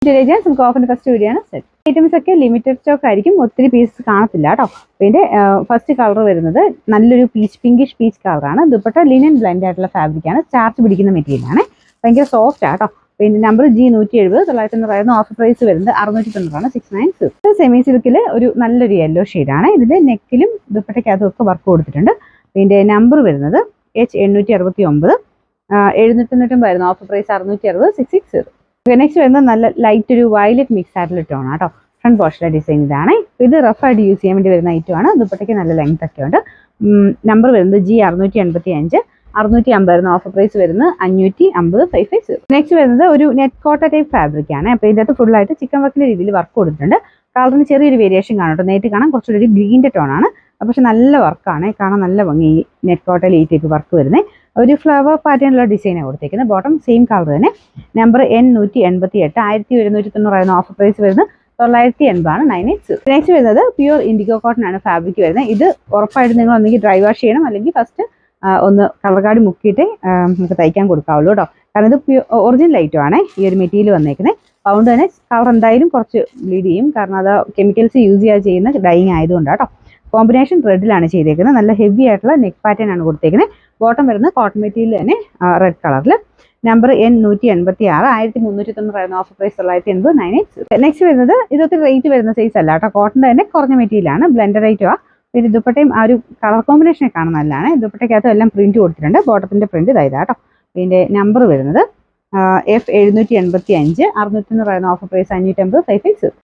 നമുക്ക് ഓഫറിന്റെ first video ആണ്. Set items ഒക്കെ ലിമിറ്റഡ് സ്റ്റോക്ക് ആയിരിക്കും, ഒത്തിരി പീസ് കാണത്തില്ല കേട്ടോ. ഇതിന്റെ ഫസ്റ്റ് കളർ വരുന്നത് നല്ലൊരു പിങ്കിഷ് പീച്ച് കളറാണ്. ദുപ്പട്ട ലിനൻ ബ്ലെൻഡ് ആയിട്ടുള്ള ഫാബ്രിക് ആണ്, സ്റ്റാർച്ച് പിടിക്കുന്ന മെറ്റീരിയൽ ആണ്, ഭയങ്കര സോഫ്റ്റ് ആട്ടോ. പിന്നെ നമ്പർ G170 990 ഓഫർ പ്രൈസ് വരുന്നത് 690 690. സെമി സിൽക്കിൽ ഒരു നല്ലൊരു യെല്ലോ ഷെയ്ഡാണ്. ഇതിന്റെ നെക്കിലും ദുപ്പട്ടയ്ക്കകത്തും ഒക്കെ വർക്ക് കൊടുത്തിട്ടുണ്ട്. ഇതിന്റെ നമ്പർ വരുന്നത് H869 790 ഓഫർ പ്രൈസ് 660 660. നെക്സ്റ്റ് വരുന്നത് നല്ല ലൈറ്റ് ഒരു വയലറ്റ് മിക്സ് ആയിട്ടുള്ള ടോൺ ആട്ടോ. ഫ്രണ്ട് പോർഷനിലെ ഡിസൈൻ ഇതാണ്. ഇത് റഫായിട്ട് യൂസ് ചെയ്യാൻ വേണ്ടി വരുന്ന ഐറ്റം ആണ്. ദുപ്പട്ടയ്ക്ക് നല്ല ലെങ്ത് ഒക്കെ ഉണ്ട്. നമ്പർ വരുന്നത് G685 650 ഓഫർ പ്രൈസ് വരുന്നത് 550 550. നെക്സ്റ്റ് വരുന്നത് ഒരു നെറ്റ് കോട്ട ടൈപ്പ് ഫാബ്രിക് ആണ്. അപ്പോൾ ഇതിനകത്ത് ഫുൾ ആയിട്ട് ചിക്കൻ വർക്കിന്റെ രീതിയിൽ വർക്ക് കൊടുത്തിട്ടുണ്ട്. കളറിന് ചെറിയൊരു വേരിയേഷൻ കാണും കേട്ടോ. നേരിട്ട് കാണാൻ കുറച്ചുകൂടി ഒരു ഗ്രീൻ്റെ ടോൺ ആണ്, പക്ഷെ നല്ല വർക്കാണ്, കാണാൻ നല്ല ഭംഗി. ഈ നെറ്റ് കോട്ടയിൽ ഈ ടൈപ്പ് വർക്ക് വരുന്നത് ഒരു ഫ്ലവർ പാറ്റേണിലുള്ള ഡിസൈനാണ് കൊടുത്തേക്കുന്നത്. ബോട്ടം സെയിം കളർ തന്നെ. നമ്പർ N188 1190 ഓഫർ പ്രൈസ് വരുന്നത് 980 980. നെക്സ്റ്റ് വരുന്നത് പ്യൂർ ഇൻഡിഗോ കോട്ടൺ ആണ് ഫാബ്രിക് വരുന്നത്. ഇത് ഉറപ്പായിട്ട് നിങ്ങൾ ഒന്നെങ്കിൽ ഡ്രൈ വാഷ് ചെയ്യണം, അല്ലെങ്കിൽ ഫസ്റ്റ് ഒന്ന് കളർ കാർഡ് മുക്കിയിട്ട് നമുക്ക് തയ്ക്കാൻ കൊടുക്കാവുള്ളൂ കേട്ടോ. കാരണം ഇത് ഒറിജിനൽ ഐറ്റം ആണ് ഈ ഒരു മെറ്റീരിയൽ വന്നേക്കുന്നത്. അതുകൊണ്ട് തന്നെ കളർ എന്തായാലും കുറച്ച് ബ്ലീഡ് ചെയ്യും, കാരണം അത് കെമിക്കൽസ് യൂസ് ചെയ്യാതെ ചെയ്യുന്ന ഡൈയിങ് ആയതുകൊണ്ടാണ് കേട്ടോ. കോമ്പിനേഷൻ റെഡിലാണ് ചെയ്തേക്കുന്നത്. നല്ല ഹെവി ആയിട്ടുള്ള നെക്ക് പാറ്റേൺ ആണ് കൊടുത്തേക്കുന്നത്. ബോട്ടം വരുന്നത് കോട്ടൺ മെറ്റീരിയൽ തന്നെ റെഡ് കളറിൽ. Number N186 1390 offer price 980 980. Next വരുന്നത് ഇതൊക്കെ റേറ്റ് വരുന്ന സൈസ് അല്ല കേട്ടോ. കോട്ടൺ തന്നെ കുറഞ്ഞ മെറ്റീരിയലാണ്, ബ്ലെൻഡഡ് ഐറ്റമാണ്. പിന്നെ ദുപ്പട്ടയും ആ ഒരു കളർ കോമ്പിനേഷനെ കാണാൻ നല്ലതാണ്. ദുപ്പട്ടയ്ക്കകത്തും എല്ലാം പ്രിന്റ് കൊടുത്തിട്ടുണ്ട്. ബോട്ടത്തിന്റെ പ്രിന്റ് ഇതാ കേട്ടോ. ഇതിന്റെ നമ്പർ വരുന്നത് F785 690 ഓഫർ പ്രൈസ് 550 550.